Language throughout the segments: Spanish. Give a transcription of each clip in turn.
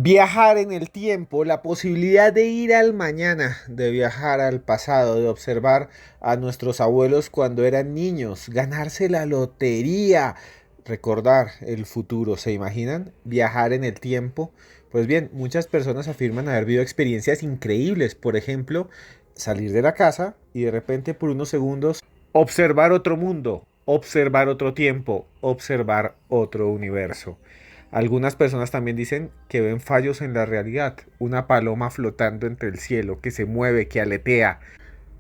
Viajar en el tiempo, la posibilidad de ir al mañana, de viajar al pasado, de observar a nuestros abuelos cuando eran niños, ganarse la lotería, recordar el futuro, ¿se imaginan? Viajar en el tiempo. Pues bien, muchas personas afirman haber vivido experiencias increíbles, por ejemplo, salir de la casa y de repente por unos segundos observar otro mundo, observar otro tiempo, observar otro universo. Algunas personas también dicen que ven fallos en la realidad, una paloma flotando entre el cielo, que se mueve, que aletea,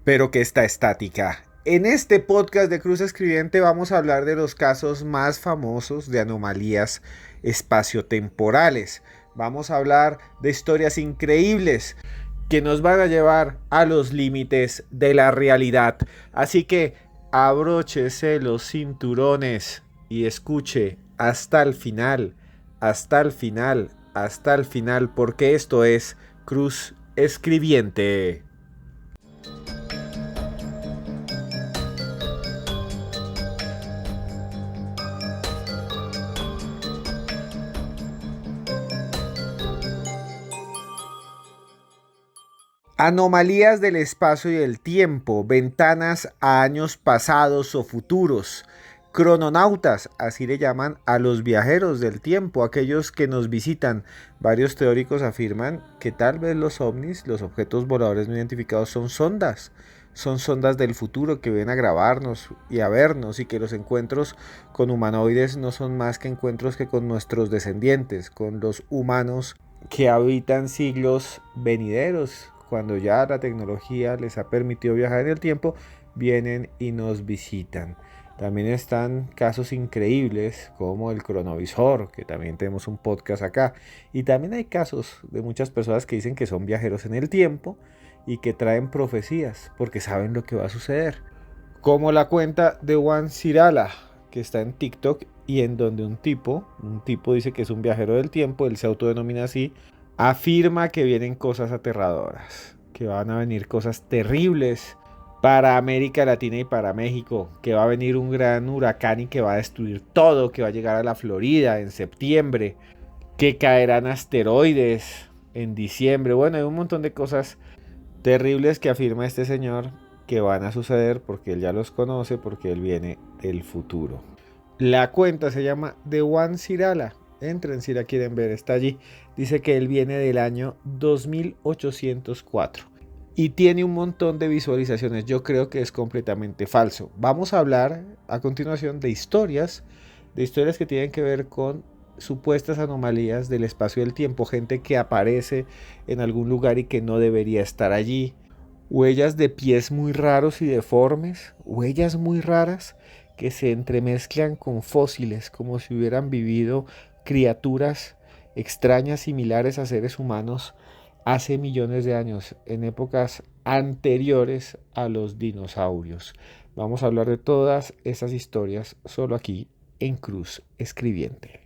pero que está estática. En este podcast de Cruz Escribiente vamos a hablar de los casos más famosos de anomalías espaciotemporales. Vamos a hablar de historias increíbles que nos van a llevar a los límites de la realidad. Así que abróchese los cinturones y escuche hasta el final, hasta el final, hasta el final, porque esto es Cruz Escribiente. Anomalías del espacio y el tiempo, ventanas a años pasados o futuros. Crononautas, así le llaman a los viajeros del tiempo, aquellos que nos visitan. Varios teóricos afirman que tal vez los ovnis, los objetos voladores no identificados, son sondas del futuro que vienen a grabarnos y a vernos, y que los encuentros con humanoides no son más que encuentros que con nuestros descendientes, con los humanos que habitan siglos venideros. Cuando ya la tecnología les ha permitido viajar en el tiempo, vienen y nos visitan. También están casos increíbles como el cronovisor, que también tenemos un podcast acá. Y también hay casos de muchas personas que dicen que son viajeros en el tiempo y que traen profecías porque saben lo que va a suceder. Como la cuenta de Juan Cirala, que está en TikTok, y en donde un tipo dice que es un viajero del tiempo, él se autodenomina así, afirma que vienen cosas aterradoras, que van a venir cosas terribles para América Latina y para México, que va a venir un gran huracán y que va a destruir todo, que va a llegar a la Florida en septiembre, que caerán asteroides en diciembre. Bueno, hay un montón de cosas terribles que afirma este señor que van a suceder porque él ya los conoce, porque él viene del futuro. La cuenta se llama The One Cirala. Entren si la quieren ver, está allí. Dice que él viene del año 2804 y tiene un montón de visualizaciones. Yo creo que es completamente falso. Vamos a hablar a continuación de historias que tienen que ver con supuestas anomalías del espacio y del tiempo, gente que aparece en algún lugar y que no debería estar allí, huellas de pies muy raros y deformes, huellas muy raras que se entremezclan con fósiles, como si hubieran vivido criaturas extrañas similares a seres humanos hace millones de años, en épocas anteriores a los dinosaurios. Vamos a hablar de todas esas historias solo aquí en Cruz Escribiente.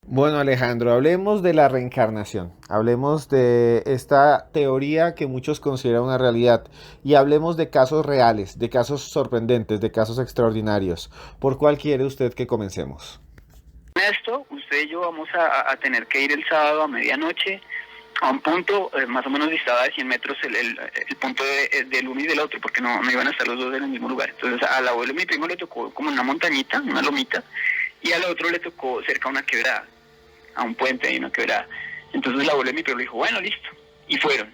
Bueno, Alejandro, hablemos de la reencarnación, hablemos de esta teoría que muchos consideran una realidad y hablemos de casos reales, de casos sorprendentes, de casos extraordinarios. ¿Por cuál quiere usted que comencemos? Esto, usted y yo vamos a tener que ir el sábado a medianoche a un punto más o menos distaba de 100 metros el punto del uno y del otro, porque no iban a estar los dos en el mismo lugar. Entonces al abuelo de mi primo le tocó como una montañita, una lomita, y al otro le tocó cerca a una quebrada, a un puente y una quebrada. Entonces el abuelo de mi primo le dijo, bueno, listo, y fueron.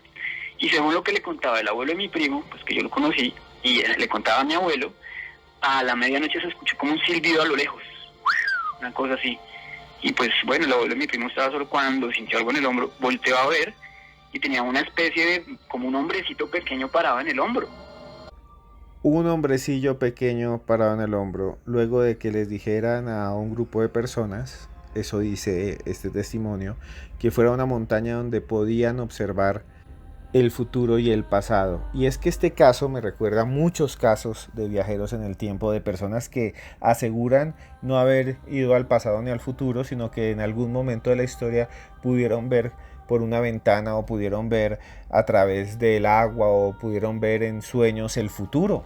Y según lo que le contaba el abuelo de mi primo, pues que yo lo conocí, y le contaba a mi abuelo, a la medianoche se escuchó como un silbido a lo lejos, una cosa así. Y pues bueno, el abuelo de mi primo estaba solo cuando sintió algo en el hombro, volteó a ver y tenía una especie de, como un hombrecito pequeño parado en el hombro. Un hombrecillo pequeño parado en el hombro, luego de que les dijeran a un grupo de personas, eso dice este testimonio, que fuera una montaña donde podían observar el futuro y el pasado. Y es que este caso me recuerda a muchos casos de viajeros en el tiempo, de personas que aseguran no haber ido al pasado ni al futuro, sino que en algún momento de la historia pudieron ver por una ventana o pudieron ver a través del agua o pudieron ver en sueños el futuro,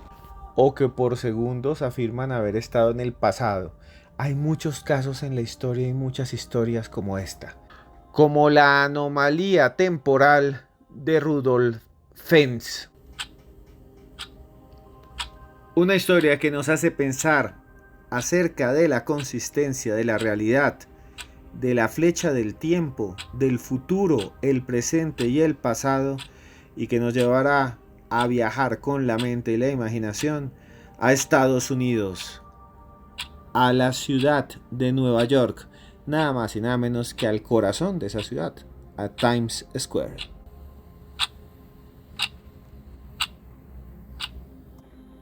o que por segundos afirman haber estado en el pasado. Hay muchos casos en la historia y muchas historias como esta, como la anomalía temporal de Rudolf Fentz. Una historia que nos hace pensar acerca de la consistencia de la realidad, de la flecha del tiempo, del futuro, el presente y el pasado, y que nos llevará a viajar con la mente y la imaginación a Estados Unidos, a la ciudad de Nueva York, nada más y nada menos que al corazón de esa ciudad, a Times Square.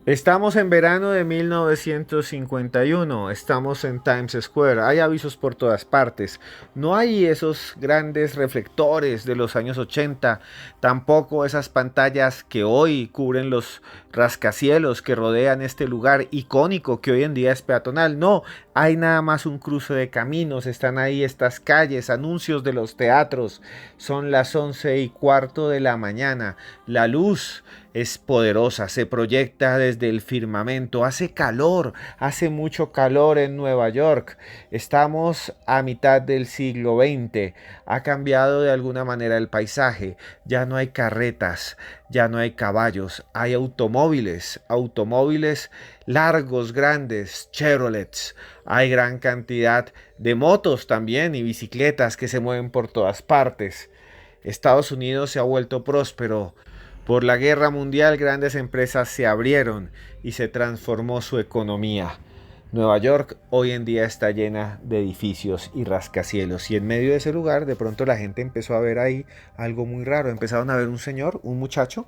Estamos en verano de 1951, estamos en Times Square, hay avisos por todas partes, no hay esos grandes reflectores de los años 80, tampoco esas pantallas que hoy cubren los rascacielos que rodean este lugar icónico que hoy en día es peatonal, no, hay nada más un cruce de caminos, están ahí estas calles, anuncios de los teatros, son las 11:15 de la mañana, la luz es poderosa, se proyecta desde el firmamento, hace calor, hace mucho calor en Nueva York, estamos a mitad del siglo XX, ha cambiado de alguna manera el paisaje, ya no hay carretas, ya no hay caballos, hay automóviles largos, grandes, Chevrolets, hay gran cantidad de motos también y bicicletas que se mueven por todas partes. Estados Unidos se ha vuelto próspero. Por la guerra mundial, grandes empresas se abrieron y se transformó su economía. Nueva York hoy en día está llena de edificios y rascacielos, y en medio de ese lugar de pronto la gente empezó a ver ahí algo muy raro. Empezaron a ver un señor, un muchacho,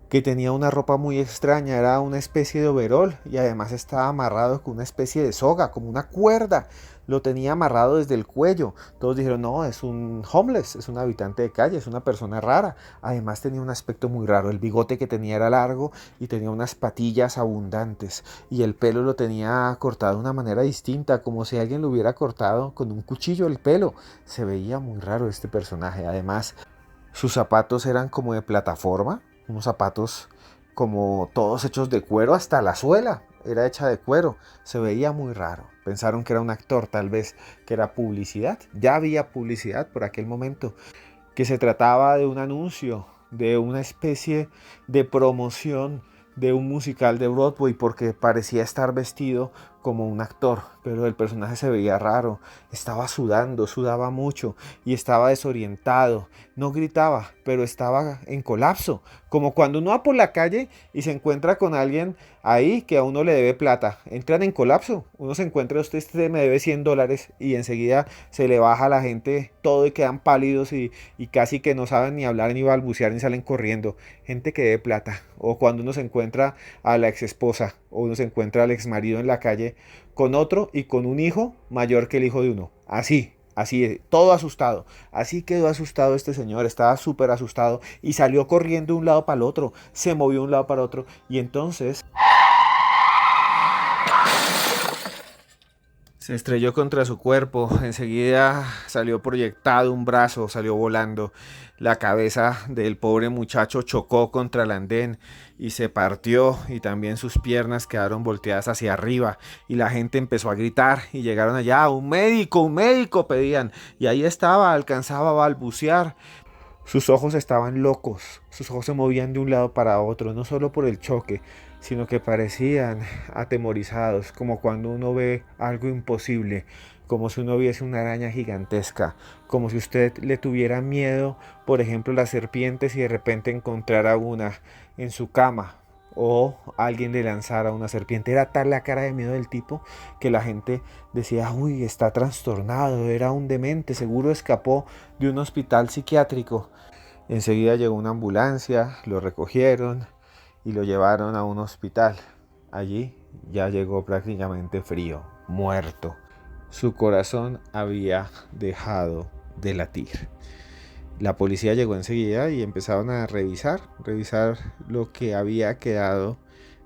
que tenía una ropa muy extraña, era una especie de overol y además estaba amarrado con una especie de soga, como una cuerda, lo tenía amarrado desde el cuello. Todos dijeron, no, es un homeless, es un habitante de calle, es una persona rara. Además tenía un aspecto muy raro, el bigote que tenía era largo y tenía unas patillas abundantes y el pelo lo tenía cortado de una manera distinta, como si alguien lo hubiera cortado con un cuchillo el pelo. Se veía muy raro este personaje. Además, sus zapatos eran como de plataforma, unos zapatos como todos hechos de cuero, hasta la suela era hecha de cuero, se veía muy raro. Pensaron que era un actor, tal vez que era publicidad, ya había publicidad por aquel momento, que se trataba de un anuncio, de una especie de promoción de un musical de Broadway, porque parecía estar vestido como un actor, pero el personaje se veía raro, estaba sudando, sudaba mucho y estaba desorientado, no gritaba, pero estaba en colapso, como cuando uno va por la calle y se encuentra con alguien ahí que a uno le debe plata, entran en colapso, uno se encuentra, usted me debe $100 y enseguida se le baja a la gente todo y quedan pálidos y casi que no saben ni hablar ni balbucear ni salen corriendo, gente que debe plata, o cuando uno se encuentra a la ex esposa o uno se encuentra al ex marido en la calle con otro y con un hijo mayor que el hijo de uno. Así, todo asustado. Así quedó asustado este señor, estaba súper asustado y salió corriendo de un lado para el otro, se movió de un lado para el otro y entonces se estrelló contra su cuerpo, enseguida salió proyectado un brazo, salió volando. La cabeza del pobre muchacho chocó contra el andén y se partió y también sus piernas quedaron volteadas hacia arriba y la gente empezó a gritar y llegaron allá, un médico, pedían. Y ahí estaba, alcanzaba a balbucear. Sus ojos estaban locos, sus ojos se movían de un lado para otro, no solo por el choque, sino que parecían atemorizados, como cuando uno ve algo imposible, como si uno viese una araña gigantesca, como si usted le tuviera miedo, por ejemplo, las serpientes y de repente encontrara una en su cama o alguien le lanzara una serpiente. Era tal la cara de miedo del tipo que la gente decía, uy, está trastornado, era un demente, seguro escapó de un hospital psiquiátrico. Enseguida llegó una ambulancia, lo recogieron y lo llevaron a un hospital. Allí ya llegó prácticamente frío, muerto. Su corazón había dejado de latir. La policía llegó enseguida y empezaron a revisar lo que había quedado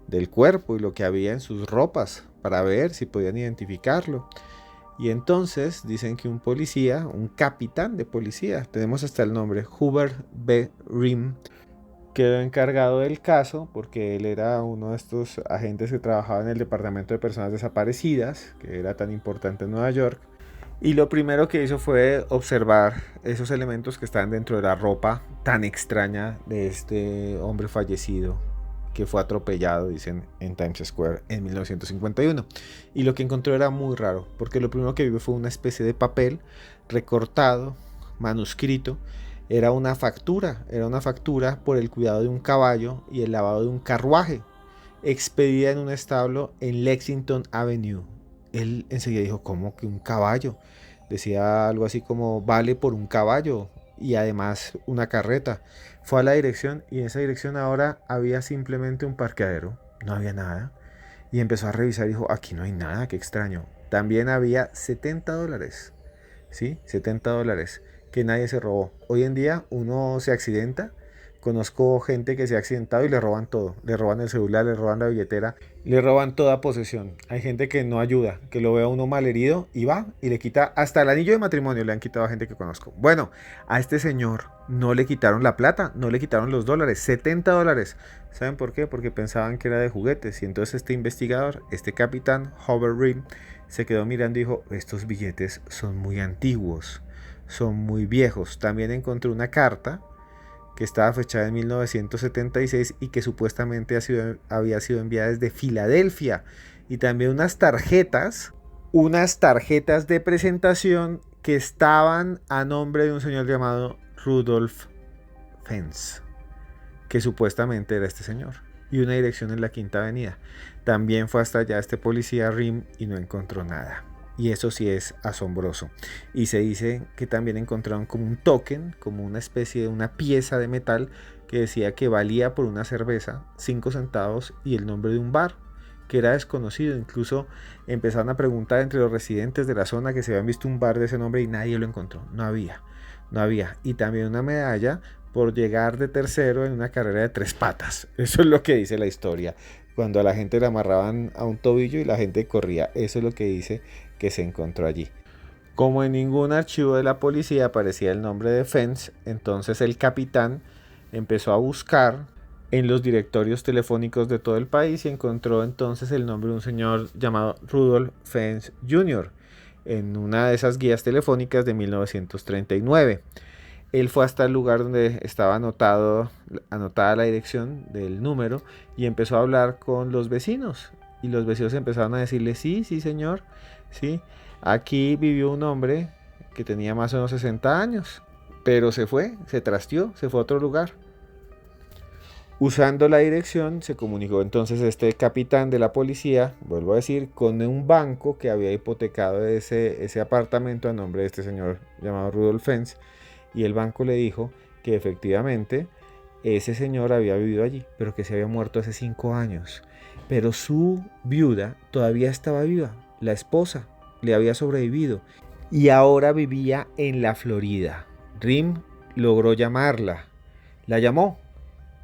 del cuerpo y lo que había en sus ropas para ver si podían identificarlo. Y entonces dicen que un policía, un capitán de policía, tenemos hasta el nombre, Hubert B. Rim, quedó encargado del caso porque él era uno de estos agentes que trabajaba en el Departamento de Personas Desaparecidas, que era tan importante en Nueva York. Y lo primero que hizo fue observar esos elementos que estaban dentro de la ropa tan extraña de este hombre fallecido que fue atropellado, dicen, en Times Square en 1951. Y lo que encontró era muy raro, porque lo primero que vio fue una especie de papel recortado, manuscrito. Era una factura por el cuidado de un caballo y el lavado de un carruaje, expedida en un establo en Lexington Avenue. Él enseguida dijo, ¿cómo que un caballo? Decía algo así como, vale por un caballo y además una carreta. Fue a la dirección y en esa dirección ahora había simplemente un parqueadero, no había nada. Y empezó a revisar y dijo, aquí no hay nada, qué extraño. También había $70, ¿sí? $70 que nadie se robó. Hoy en día uno se accidenta. Conozco gente que se ha accidentado y le roban todo. Le roban el celular, le roban la billetera, le roban toda posesión. Hay gente que no ayuda, que lo ve a uno mal herido y va y le quita hasta el anillo de matrimonio. Le han quitado a gente que conozco. Bueno, a este señor no le quitaron la plata, no le quitaron los dólares, $70. ¿Saben por qué? Porque pensaban que era de juguetes. Y entonces este investigador, este capitán, Hubert Rim, se quedó mirando y dijo, estos billetes son muy antiguos, son muy viejos. También encontré una carta que estaba fechada en 1976 y que supuestamente había sido enviada desde Filadelfia. Y también unas tarjetas de presentación que estaban a nombre de un señor llamado Rudolf Fentz, que supuestamente era este señor. Y una dirección en la Quinta Avenida. También fue hasta allá este policía Rim y no encontró nada. Y eso sí es asombroso. Y se dice que también encontraron como un token, como una especie de una pieza de metal que decía que valía por una cerveza 5 centavos y el nombre de un bar que era desconocido. Incluso empezaron a preguntar entre los residentes de la zona que se habían visto un bar de ese nombre y nadie lo encontró. No había. Y también una medalla por llegar de tercero en una carrera de 3 patas. Eso es lo que dice la historia. Cuando a la gente le amarraban a un tobillo y la gente corría. Eso es lo que dice que se encontró allí. Como en ningún archivo de la policía aparecía el nombre de Fentz, entonces el capitán empezó a buscar en los directorios telefónicos de todo el país y encontró entonces el nombre de un señor llamado Rudolf Fentz Jr. en una de esas guías telefónicas de 1939. Él fue hasta el lugar donde estaba anotada la dirección del número y empezó a hablar con los vecinos. Y los vecinos empezaron a decirle, sí, señor, sí, aquí vivió un hombre que tenía más o menos 60 años, pero se trastió, se fue a otro lugar. Usando la dirección, se comunicó entonces este capitán de la policía, vuelvo a decir, con un banco que había hipotecado ese apartamento a nombre de este señor llamado Rudolf Fentz. Y el banco le dijo que efectivamente ese señor había vivido allí, pero que se había muerto hace 5 años. Pero su viuda todavía estaba viva, la esposa le había sobrevivido y ahora vivía en la Florida. Rim logró llamarla, la llamó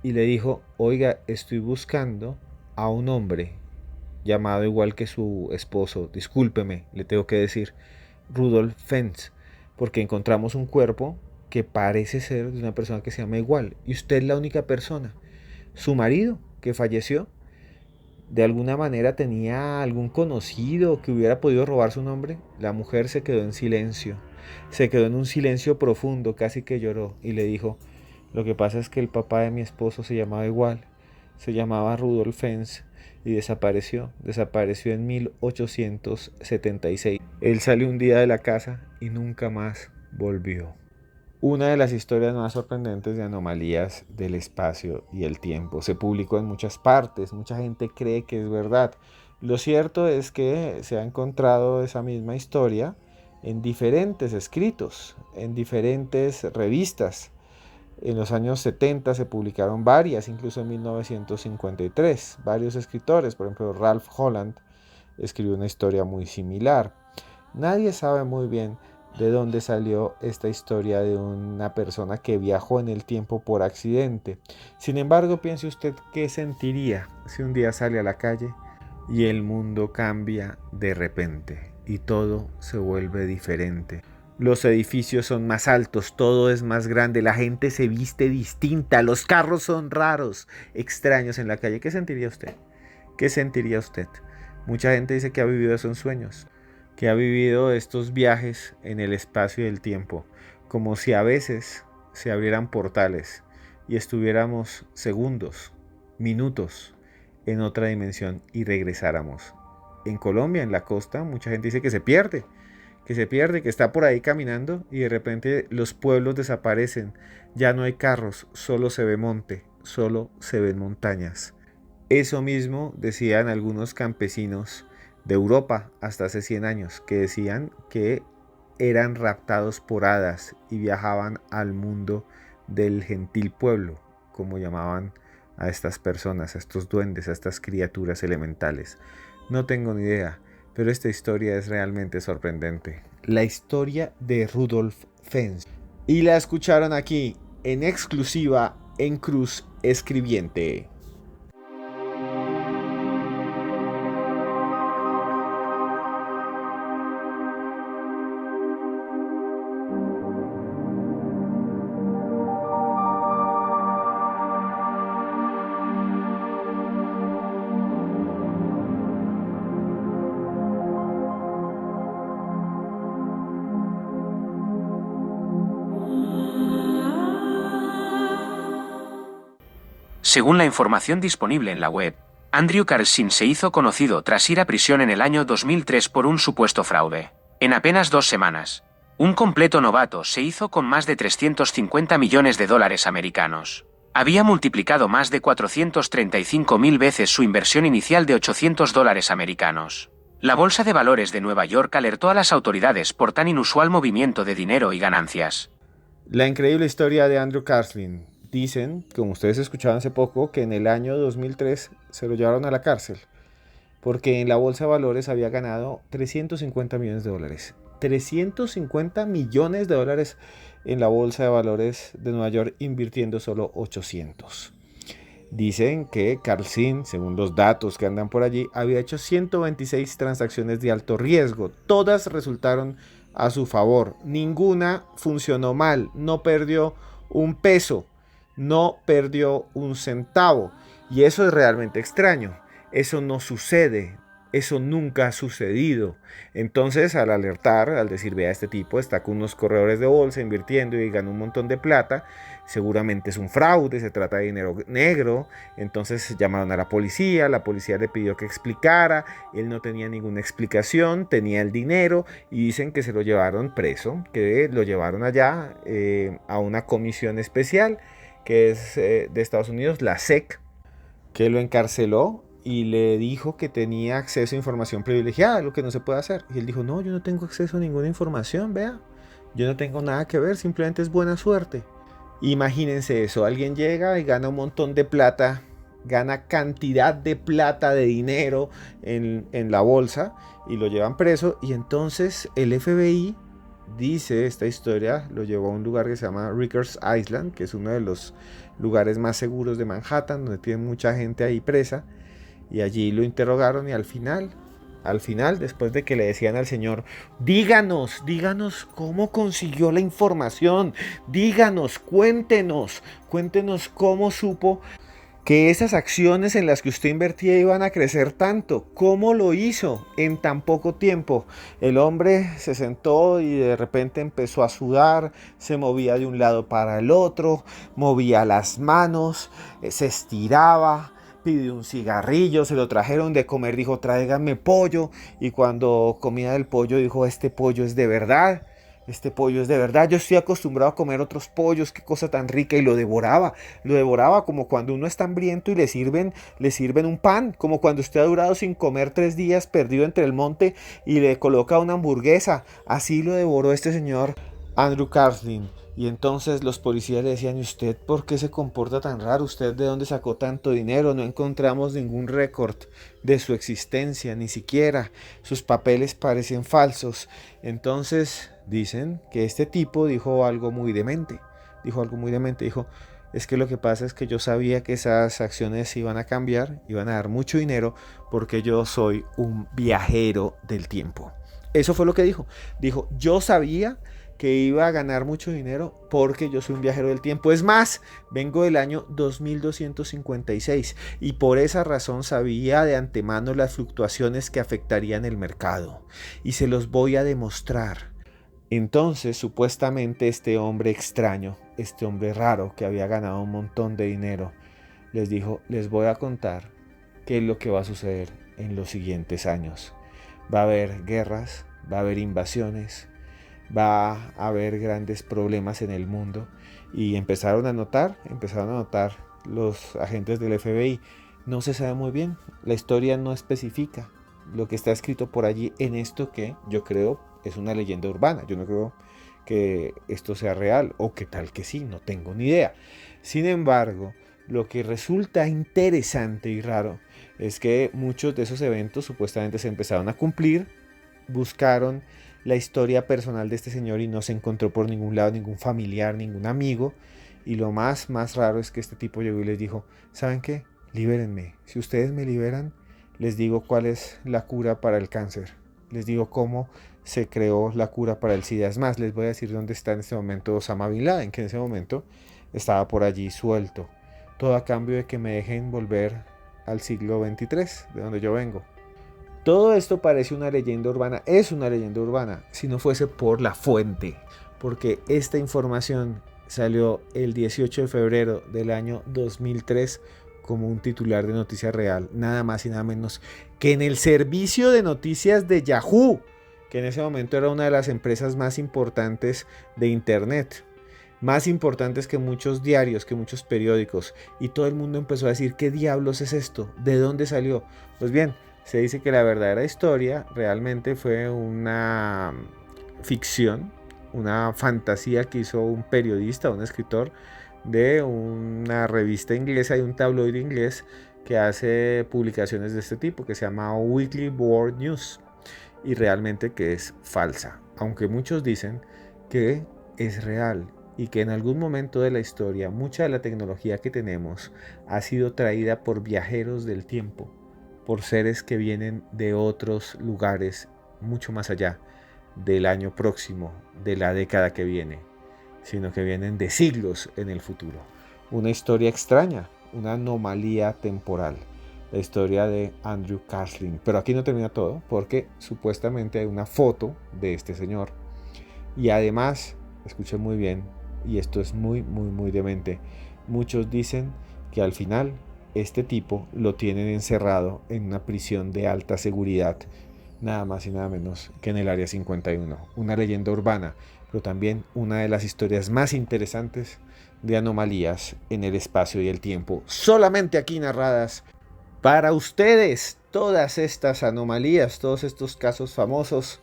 y le dijo, oiga, estoy buscando a un hombre llamado igual que su esposo, discúlpeme, le tengo que decir, Rudolf Fentz, porque encontramos un cuerpo que parece ser de una persona que se llama igual y usted es la única persona. Su marido, que falleció, de alguna manera tenía algún conocido que hubiera podido robar su nombre. La mujer se quedó en silencio, se quedó en un silencio profundo, casi que lloró y le dijo, lo que pasa es que el papá de mi esposo se llamaba igual, se llamaba Rudolf Fentz y desapareció en 1876. Él salió un día de la casa y nunca más volvió. Una de las historias más sorprendentes de anomalías del espacio y el tiempo. Se publicó en muchas partes, mucha gente cree que es verdad. Lo cierto es que se ha encontrado esa misma historia en diferentes escritos, en diferentes revistas. En los años 70 se publicaron varias, incluso en 1953. Varios escritores, por ejemplo Ralph Holland, escribió una historia muy similar. Nadie sabe muy bien de dónde salió esta historia de una persona que viajó en el tiempo por accidente. Sin embargo, piense usted qué sentiría si un día sale a la calle y el mundo cambia de repente y todo se vuelve diferente. Los edificios son más altos, todo es más grande, la gente se viste distinta, los carros son raros, extraños en la calle. ¿Qué sentiría usted? ¿Qué sentiría usted? Mucha gente dice que ha vivido esos sueños, que ha vivido estos viajes en el espacio y el tiempo, como si a veces se abrieran portales y estuviéramos segundos, minutos en otra dimensión y regresáramos. En Colombia, en la costa, mucha gente dice que se pierde, que está por ahí caminando y de repente los pueblos desaparecen, ya no hay carros, solo se ve monte, solo se ven montañas. Eso mismo decían algunos campesinos de Europa hasta hace 100 años, que decían que eran raptados por hadas y viajaban al mundo del gentil pueblo, como llamaban a estas personas, a estos duendes, a estas criaturas elementales. No tengo ni idea, pero esta historia es realmente sorprendente. La historia de Rudolf Fens. Y la escucharon aquí en exclusiva en Cruz Escribiente. Según la información disponible en la web, Andrew Carlson se hizo conocido tras ir a prisión en el año 2003 por un supuesto fraude. En apenas 2 semanas, un completo novato se hizo con más de 350 millones de dólares americanos. Había multiplicado más de 435.000 veces su inversión inicial de $800 americanos. La Bolsa de Valores de Nueva York alertó a las autoridades por tan inusual movimiento de dinero y ganancias. La increíble historia de Andrew Carlson. Dicen, como ustedes escuchaban hace poco, que en el año 2003 se lo llevaron a la cárcel porque en la bolsa de valores había ganado 350 millones de dólares. 350 millones de dólares en la bolsa de valores de Nueva York, invirtiendo solo 800. Dicen que Carlson, según los datos que andan por allí, había hecho 126 transacciones de alto riesgo. Todas resultaron a su favor. Ninguna funcionó mal. No perdió un peso. No perdió un centavo. Y eso es realmente extraño. Eso no sucede. Eso nunca ha sucedido. Entonces, al alertar, al decir, vea, este tipo está con unos corredores de bolsa invirtiendo y gana un montón de plata, seguramente es un fraude, se trata de dinero negro. Entonces llamaron a la policía le pidió que explicara, él no tenía ninguna explicación, tenía el dinero y dicen que se lo llevaron preso, que lo llevaron allá a una comisión especial que es de Estados Unidos, la SEC, que lo encarceló y le dijo que tenía acceso a información privilegiada, lo que no se puede hacer. Y él dijo, no, yo no tengo acceso a ninguna información, vea, yo no tengo nada que ver, simplemente es buena suerte. Imagínense eso, alguien llega y gana un montón de plata, gana cantidad de plata, de dinero en la bolsa y lo llevan preso. Y entonces el FBI dice, esta historia lo llevó a un lugar que se llama Rikers Island, que es uno de los lugares más seguros de Manhattan, donde tiene mucha gente ahí presa. Y allí lo interrogaron y al final, después de que le decían al señor, díganos cómo consiguió la información, díganos, cuéntenos cómo supo que esas acciones en las que usted invertía iban a crecer tanto. ¿Cómo lo hizo en tan poco tiempo? El hombre se sentó y de repente empezó a sudar, se movía de un lado para el otro, movía las manos, se estiraba, pidió un cigarrillo, se lo trajeron de comer, dijo, tráiganme pollo, y cuando comía del pollo dijo, este pollo es de verdad, yo estoy acostumbrado a comer otros pollos, qué cosa tan rica, y lo devoraba como cuando uno está hambriento y le sirven un pan, como cuando usted ha durado sin comer 3 días perdido entre el monte y le coloca una hamburguesa. Así lo devoró este señor Andrew Carlson. Y entonces los policías le decían: ¿y usted por qué se comporta tan raro? ¿Usted de dónde sacó tanto dinero? No encontramos ningún récord de su existencia, ni siquiera. Sus papeles parecen falsos. Entonces dicen que este tipo dijo algo muy demente. Dijo: es que lo que pasa es que yo sabía que esas acciones iban a cambiar, iban a dar mucho dinero, porque yo soy un viajero del tiempo. Eso fue lo que dijo. Dijo: yo sabía que iba a ganar mucho dinero porque yo soy un viajero del tiempo. Es más, vengo del año 2256 y por esa razón sabía de antemano las fluctuaciones que afectarían el mercado. Y se los voy a demostrar. Entonces, supuestamente este hombre extraño, este hombre raro que había ganado un montón de dinero, les dijo: les voy a contar qué es lo que va a suceder en los siguientes años. Va a haber guerras, va a haber invasiones, va a haber grandes problemas en el mundo. Y empezaron a notar los agentes del FBI. No se sabe muy bien, la historia no especifica lo que está escrito por allí en esto que yo creo es una leyenda urbana. Yo no creo que esto sea real, o que tal que sí, no tengo ni idea. Sin embargo, lo que resulta interesante y raro es que muchos de esos eventos supuestamente se empezaron a cumplir. Buscaron la historia personal de este señor y no se encontró por ningún lado ningún familiar, ningún amigo. Y lo más raro es que este tipo llegó y les dijo: ¿saben qué? Libérenme. Si ustedes me liberan, les digo cuál es la cura para el cáncer. Les digo cómo se creó la cura para el SIDA. Es más, les voy a decir dónde está en este momento Osama Bin Laden, que en ese momento estaba por allí suelto. Todo a cambio de que me dejen volver al siglo XXIII, de donde yo vengo. Todo esto parece una leyenda urbana, es una leyenda urbana, si no fuese por la fuente, porque esta información salió el 18 de febrero del año 2003 como un titular de Noticia Real, nada más y nada menos que en el servicio de noticias de Yahoo, que en ese momento era una de las empresas más importantes de Internet, más importantes que muchos diarios, que muchos periódicos, y todo el mundo empezó a decir: ¿qué diablos es esto? ¿De dónde salió? Pues bien, se dice que la verdadera historia realmente fue una ficción, una fantasía que hizo un periodista, un escritor de una revista inglesa y un tabloide inglés que hace publicaciones de este tipo, que se llama Weekly World News, y realmente que es falsa, aunque muchos dicen que es real y que en algún momento de la historia mucha de la tecnología que tenemos ha sido traída por viajeros del tiempo, por seres que vienen de otros lugares mucho más allá del año próximo, de la década que viene, sino que vienen de siglos en el futuro. Una historia extraña, una anomalía temporal, la historia de Andrew Carslin. Pero aquí no termina todo, porque supuestamente hay una foto de este señor. Y además, escuchen muy bien, y esto es muy demente, muchos dicen que al final este tipo lo tienen encerrado en una prisión de alta seguridad, nada más y nada menos que en el Área 51. Una leyenda urbana, pero también una de las historias más interesantes de anomalías en el espacio y el tiempo, solamente aquí narradas para ustedes. Todas estas anomalías, todos estos casos famosos,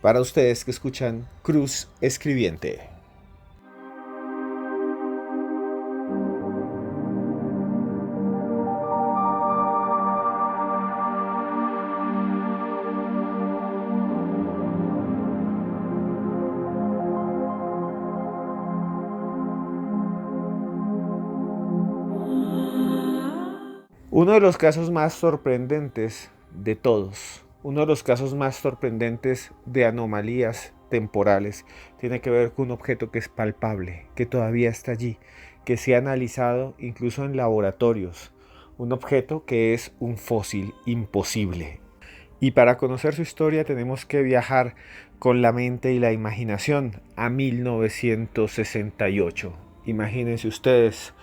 para ustedes que escuchan Cruz Escribiente. Uno de los casos más sorprendentes de todos, uno de los casos más sorprendentes de anomalías temporales, tiene que ver con un objeto que es palpable, que todavía está allí, que se ha analizado incluso en laboratorios. Un objeto que es un fósil imposible. Y para conocer su historia tenemos que viajar con la mente y la imaginación a 1968. Imagínense ustedes,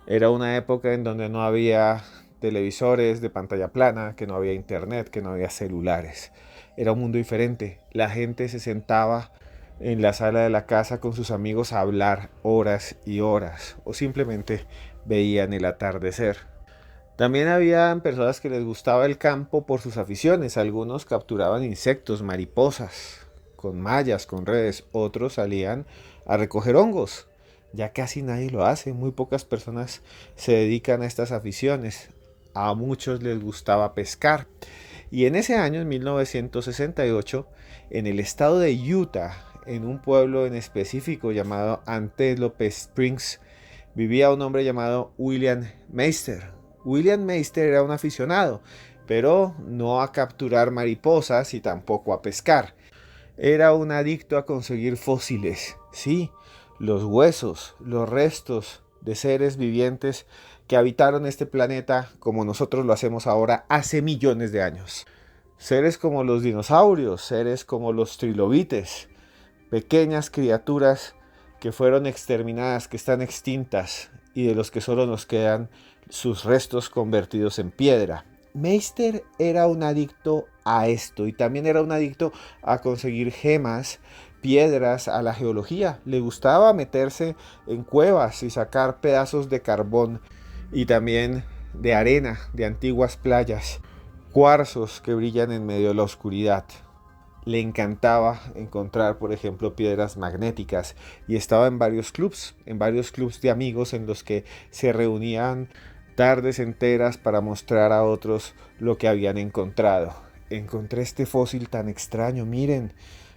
era una época en donde no había televisores de pantalla plana, que no había internet, que no había celulares. Era un mundo diferente. La gente se sentaba en la sala de la casa con sus amigos a hablar horas y horas, o simplemente veían el atardecer. También había personas que les gustaba el campo por sus aficiones. Algunos capturaban insectos, mariposas, con mallas, con redes. Otros salían a recoger hongos. Ya casi nadie lo hace, muy pocas personas se dedican a estas aficiones. A muchos les gustaba pescar. Y en ese año, en 1968, en el estado de Utah, en un pueblo en específico llamado Antelope Springs, vivía un hombre llamado William Meister. William Meister era un aficionado, pero no a capturar mariposas y tampoco a pescar. Era un adicto a conseguir fósiles, sí, los huesos, los restos de seres vivientes que habitaron este planeta como nosotros lo hacemos ahora hace millones de años. Seres como los dinosaurios, seres como los trilobites, pequeñas criaturas que fueron exterminadas, que están extintas y de los que solo nos quedan sus restos convertidos en piedra. Meister era un adicto a esto y también era un adicto a conseguir gemas, piedras, a la geología. Le gustaba meterse en cuevas y sacar pedazos de carbón y también de arena de antiguas playas, cuarzos que brillan en medio de la oscuridad. Le encantaba encontrar, por ejemplo, piedras magnéticas y estaba en varios clubs de amigos en los que se reunían tardes enteras para mostrar a otros lo que habían encontrado. Encontré este fósil tan extraño, miren,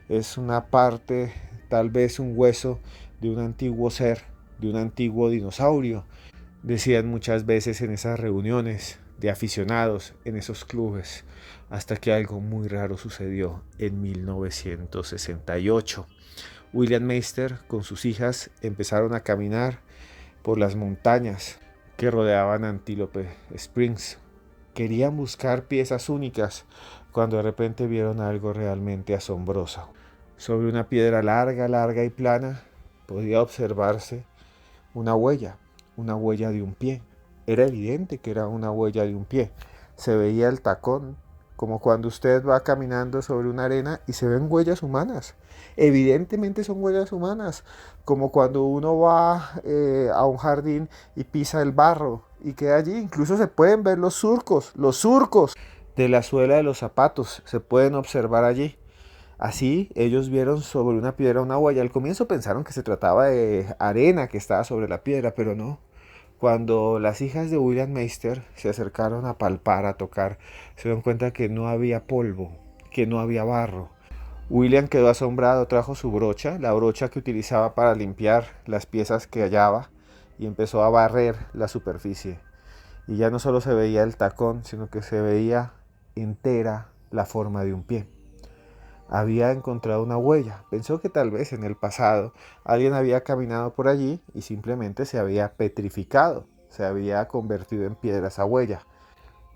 es una parte, tal vez un hueso de un antiguo ser, de un antiguo dinosaurio, decían muchas veces en esas reuniones de aficionados en esos clubes, hasta que algo muy raro sucedió en 1968. William Meister con sus hijas empezaron a caminar por las montañas que rodeaban Antelope Springs. Querían buscar piezas únicas cuando de repente vieron algo realmente asombroso. Sobre una piedra larga y plana podía observarse una huella de un pie. Era evidente que era una huella de un pie. Se veía el tacón, como cuando usted va caminando sobre una arena y se ven huellas humanas. Evidentemente son huellas humanas, como cuando uno va a un jardín y pisa el barro y queda allí. Incluso se pueden ver los surcos de la suela de los zapatos, se pueden observar allí. Así ellos vieron sobre una piedra una huella. Al comienzo pensaron que se trataba de arena que estaba sobre la piedra, pero no. Cuando las hijas de William Meister se acercaron a palpar, a tocar, se dieron cuenta que no había polvo, que no había barro. William quedó asombrado, trajo su brocha, la brocha que utilizaba para limpiar las piezas que hallaba, y empezó a barrer la superficie. Y ya no solo se veía el tacón, sino que se veía entera la forma de un pie. Había encontrado una huella. Pensó que tal vez en el pasado alguien había caminado por allí y simplemente se había petrificado, se había convertido en piedra esa huella,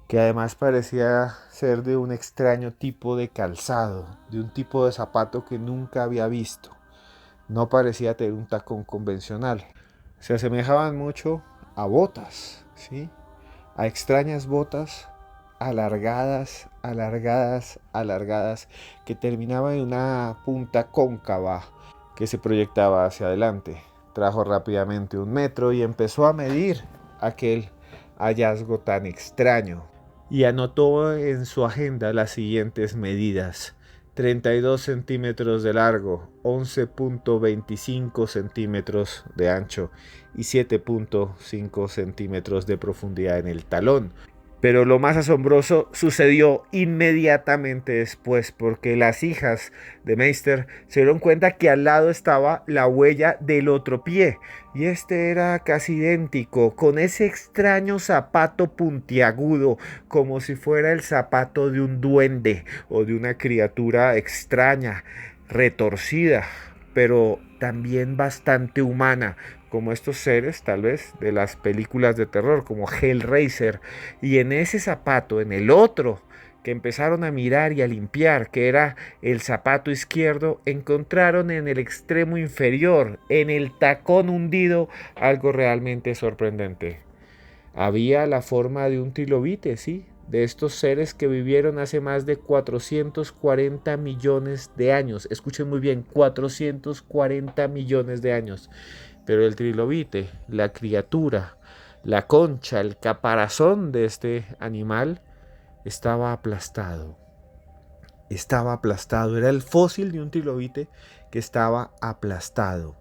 que además parecía ser de un extraño tipo de calzado, de un tipo de zapato que nunca había visto. No parecía tener un tacón convencional. Se asemejaban mucho a botas, ¿sí? A extrañas botas alargadas, que terminaban en una punta cóncava que se proyectaba hacia adelante. Trajo rápidamente un metro y empezó a medir aquel hallazgo tan extraño. Y anotó en su agenda las siguientes medidas: 32 centímetros de largo, 11.25 centímetros de ancho y 7.5 centímetros de profundidad en el talón. Pero lo más asombroso sucedió inmediatamente después, porque las hijas de Meister se dieron cuenta que al lado estaba la huella del otro pie, y este era casi idéntico, con ese extraño zapato puntiagudo, como si fuera el zapato de un duende o de una criatura extraña, retorcida, pero también bastante humana, como estos seres tal vez de las películas de terror, como Hellraiser. Y en ese zapato, en el otro que empezaron a mirar y a limpiar, que era el zapato izquierdo, encontraron en el extremo inferior, en el tacón hundido, algo realmente sorprendente. Había la forma de un trilobite, sí, de estos seres que vivieron hace más de 440 millones de años. Escuchen muy bien, 440 millones de años. Pero el trilobite, la criatura, la concha, el caparazón de este animal estaba aplastado. Estaba aplastado. Era el fósil de un trilobite que estaba aplastado.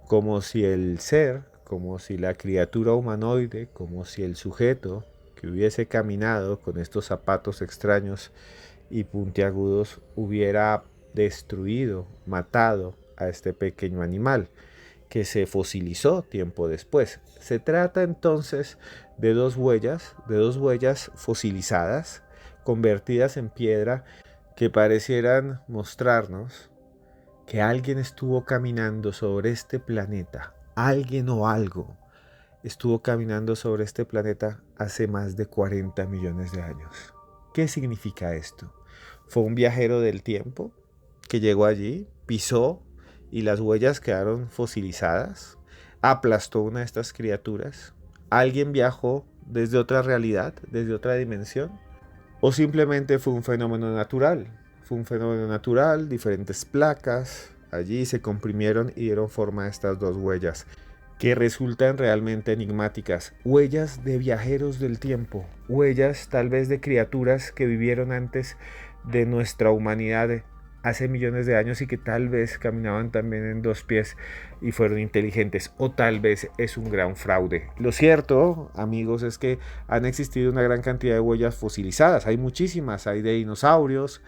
como si el ser, como si la criatura humanoide, como si el sujeto que hubiese caminado con estos zapatos extraños y puntiagudos hubiera destruido, matado a este pequeño animal que se fosilizó tiempo después. Se trata entonces de dos huellas fosilizadas, convertidas en piedra, que parecieran mostrarnos que alguien estuvo caminando sobre este planeta, alguien o algo estuvo caminando sobre este planeta hace más de 40 millones de años. ¿Qué significa esto? ¿Fue un viajero del tiempo que llegó allí, pisó y las huellas quedaron fosilizadas? ¿Aplastó una de estas criaturas? ¿Alguien viajó desde otra realidad, desde otra dimensión? ¿O simplemente fue un fenómeno natural? Fue un fenómeno natural, diferentes placas, allí se comprimieron y dieron forma a estas dos huellas, que resultan realmente enigmáticas. Huellas de viajeros del tiempo, huellas tal vez de criaturas que vivieron antes de nuestra humanidad, hace millones de años, y que tal vez caminaban también en dos pies y fueron inteligentes, o tal vez es un gran fraude. Lo cierto, amigos, es que han existido una gran cantidad de huellas fosilizadas, hay muchísimas, hay de dinosaurios,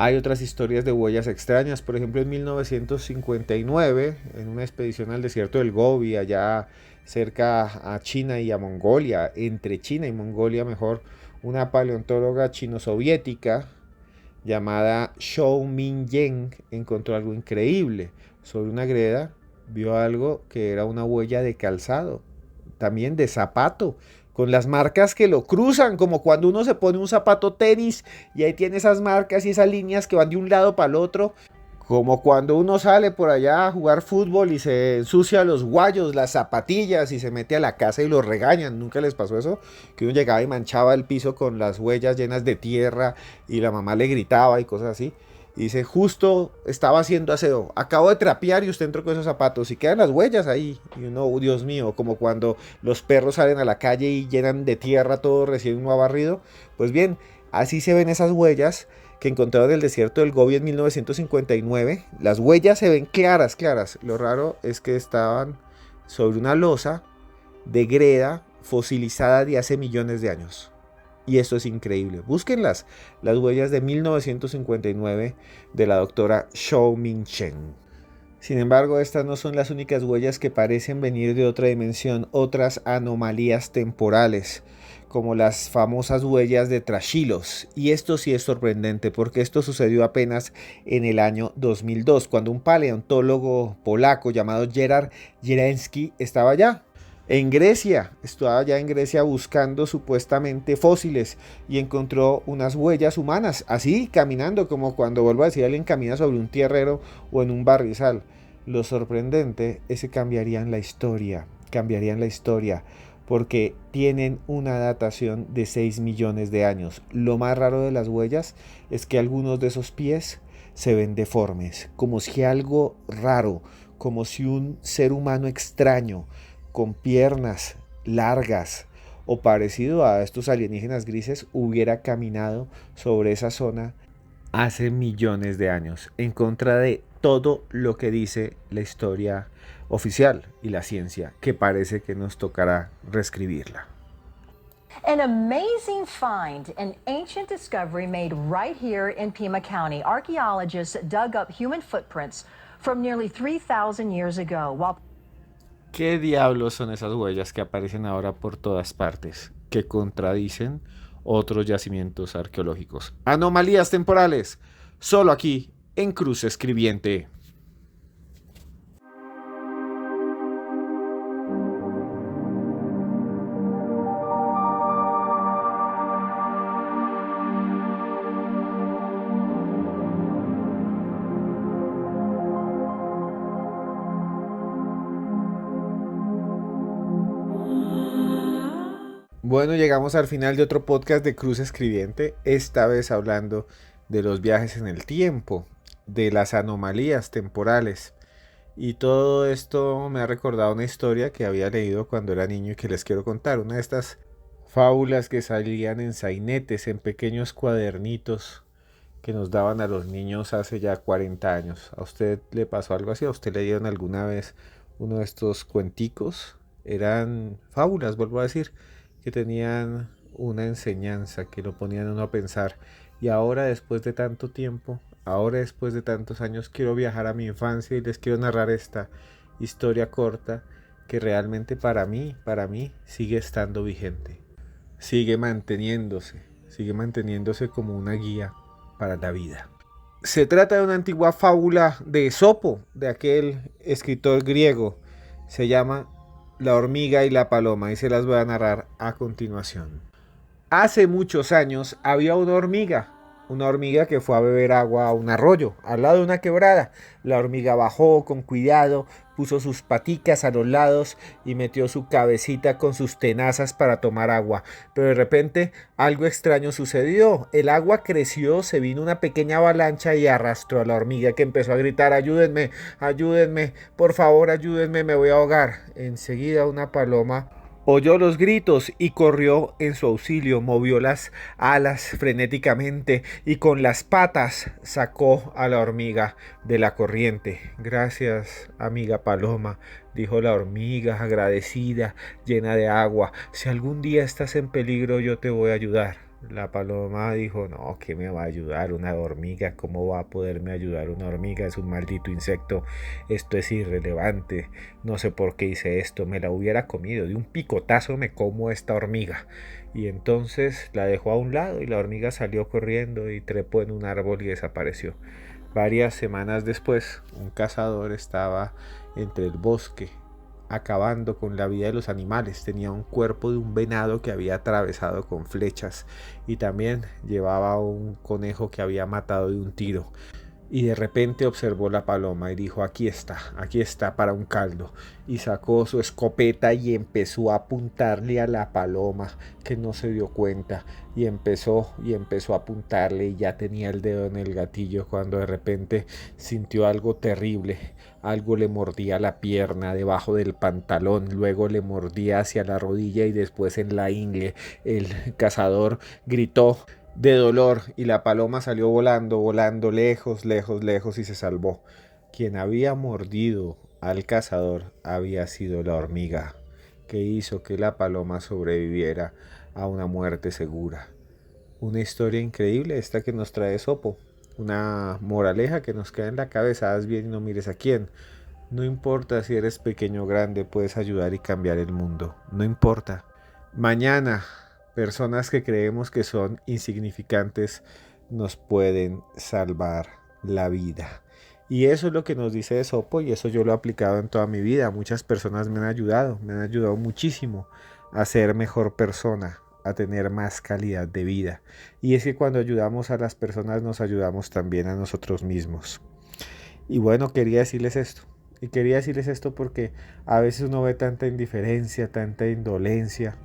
hay otras historias de huellas extrañas. Por ejemplo, en 1959, en una expedición al desierto del Gobi, allá cerca a China y a Mongolia, entre China y Mongolia mejor, una paleontóloga chino-soviética llamada Zhou Mingying encontró algo increíble. Sobre una greda vio algo que era una huella de calzado, también de zapato, con las marcas que lo cruzan, como cuando uno se pone un zapato tenis y ahí tiene esas marcas y esas líneas que van de un lado para el otro, como cuando uno sale por allá a jugar fútbol y se ensucia los guayos, las zapatillas, y se mete a la casa y lo regañan. ¿Nunca les pasó eso? Que uno llegaba y manchaba el piso con las huellas llenas de tierra y la mamá le gritaba y cosas así. Y dice, justo estaba haciendo aseo, acabo de trapear y usted entró con esos zapatos y quedan las huellas ahí. Y uno, oh, Dios mío, como cuando los perros salen a la calle y llenan de tierra todo recién uno ha barrido. Pues bien, así se ven esas huellas que encontraron en el desierto del Gobi en 1959. Las huellas se ven claras, claras. Lo raro es que estaban sobre una losa de greda fosilizada de hace millones de años. Y esto es increíble. Búsquenlas, las huellas de 1959 de la doctora Zhou Mingying. Sin embargo, estas no son las únicas huellas que parecen venir de otra dimensión, otras anomalías temporales, como las famosas huellas de Trashilos. Y esto sí es sorprendente, porque esto sucedió apenas en el año 2002, cuando un paleontólogo polaco llamado Gerard Jeleński estaba allá en Grecia, estaba ya en Grecia buscando supuestamente fósiles y encontró unas huellas humanas, así caminando, como cuando, vuelvo a decir, alguien camina sobre un tierrero o en un barrizal. Lo sorprendente es que cambiarían la historia, porque tienen una datación de 6 millones de años. Lo más raro de las huellas es que algunos de esos pies se ven deformes, como si algo raro, como si un ser humano extraño, con piernas largas o parecido a estos alienígenas grises, hubiera caminado sobre esa zona hace millones de años, en contra de todo lo que dice la historia oficial y la ciencia, que parece que nos tocará reescribirla. An amazing find, an ancient discovery made right here in Pima County. Archaeologists dug up human footprints from nearly 3,000 years ago while ¿Qué diablos son esas huellas que aparecen ahora por todas partes, que contradicen otros yacimientos arqueológicos? Anomalías temporales, solo aquí en Cruz Escribiente. Bueno, llegamos al final de otro podcast de Cruz Escribiente, esta vez hablando de los viajes en el tiempo, de las anomalías temporales. Y todo esto me ha recordado una historia que había leído cuando era niño y que les quiero contar. Una de estas fábulas que salían en sainetes, en pequeños cuadernitos que nos daban a los niños hace ya 40 años. ¿A usted le pasó algo así? ¿A usted le dieron alguna vez uno de estos cuenticos. Eran fábulas, vuelvo a decir, que tenían una enseñanza, que lo ponían a uno a pensar. Y ahora, después de tanto tiempo, ahora después de tantos años, quiero viajar a mi infancia y les quiero narrar esta historia corta que realmente para mí sigue estando vigente. Sigue manteniéndose como una guía para la vida. Se trata de una antigua fábula de Esopo, de aquel escritor griego. Se llama La hormiga y la paloma y se las voy a narrar a continuación. Hace muchos años había una hormiga que fue a beber agua a un arroyo, al lado de una quebrada. La hormiga bajó con cuidado, puso sus paticas a los lados y metió su cabecita con sus tenazas para tomar agua. Pero de repente algo extraño sucedió. El agua creció, se vino una pequeña avalancha y arrastró a la hormiga, que empezó a gritar: ayúdenme, ayúdenme, por favor ayúdenme, me voy a ahogar. Enseguida una paloma oyó los gritos y corrió en su auxilio, movió las alas frenéticamente y con las patas sacó a la hormiga de la corriente. Gracias, amiga paloma, dijo la hormiga, agradecida, llena de agua. Si algún día estás en peligro, yo te voy a ayudar. La paloma dijo: no, ¿qué me va a ayudar una hormiga? ¿Cómo va a poderme ayudar una hormiga? Es un maldito insecto. Esto es irrelevante. No sé por qué hice esto. Me la hubiera comido. De un picotazo me como esta hormiga. Y entonces la dejó a un lado y la hormiga salió corriendo y trepó en un árbol y desapareció. Varias semanas después, un cazador estaba entre el bosque acabando con la vida de los animales. Tenía un cuerpo de un venado que había atravesado con flechas y también llevaba un conejo que había matado de un tiro. Y de repente observó la paloma y dijo: aquí está para un caldo. Y sacó su escopeta y empezó a apuntarle a la paloma, que no se dio cuenta. Y empezó a apuntarle y ya tenía el dedo en el gatillo cuando de repente sintió algo terrible. Algo le mordía la pierna debajo del pantalón, luego le mordía hacia la rodilla y después en la ingle. El cazador gritó de dolor y la paloma salió volando, volando lejos, lejos, lejos y se salvó. Quien había mordido al cazador había sido la hormiga, que hizo que la paloma sobreviviera a una muerte segura. Una historia increíble esta que nos trae Sopo. Una moraleja que nos queda en la cabeza: haz bien y no mires a quién. No importa si eres pequeño o grande, puedes ayudar y cambiar el mundo. No importa. Mañana, personas que creemos que son insignificantes nos pueden salvar la vida. Y eso es lo que nos dice Esopo, y eso yo lo he aplicado en toda mi vida. Muchas personas me han ayudado muchísimo a ser mejor persona, a tener más calidad de vida. Y es que cuando ayudamos a las personas nos ayudamos también a nosotros mismos. Y bueno, quería decirles esto. Y quería decirles esto porque a veces uno ve tanta indiferencia, tanta indolencia.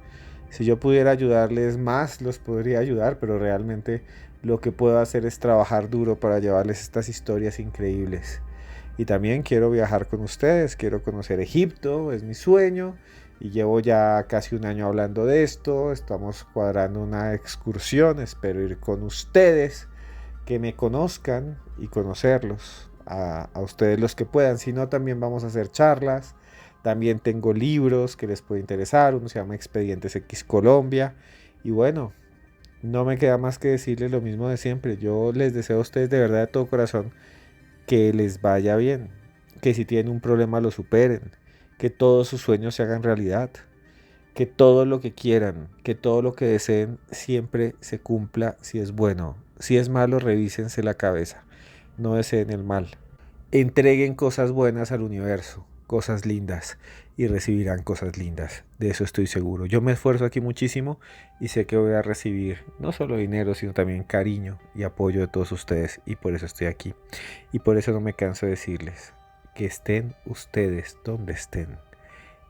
Si yo pudiera ayudarles más, los podría ayudar, pero realmente lo que puedo hacer es trabajar duro para llevarles estas historias increíbles. Y también quiero viajar con ustedes, quiero conocer Egipto, es mi sueño. Y llevo ya casi un año hablando de esto, estamos cuadrando una excursión, espero ir con ustedes, que me conozcan y conocerlos, a ustedes los que puedan. Si no, también vamos a hacer charlas. También tengo libros que les puede interesar, uno se llama Expedientes X Colombia. Y bueno, no me queda más que decirles lo mismo de siempre. Yo les deseo a ustedes de verdad de todo corazón que les vaya bien, que si tienen un problema lo superen, que todos sus sueños se hagan realidad, que todo lo que quieran, que todo lo que deseen siempre se cumpla si es bueno. Si es malo, revísense la cabeza, no deseen el mal. Entreguen cosas buenas al universo, cosas lindas, y recibirán cosas lindas. De eso estoy seguro. Yo me esfuerzo aquí muchísimo y sé que voy a recibir no solo dinero, sino también cariño y apoyo de todos ustedes, y por eso estoy aquí. Y por eso no me canso de decirles que estén ustedes donde estén.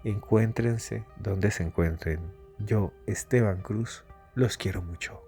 Encuéntrense donde se encuentren. Yo, Esteban Cruz, los quiero mucho.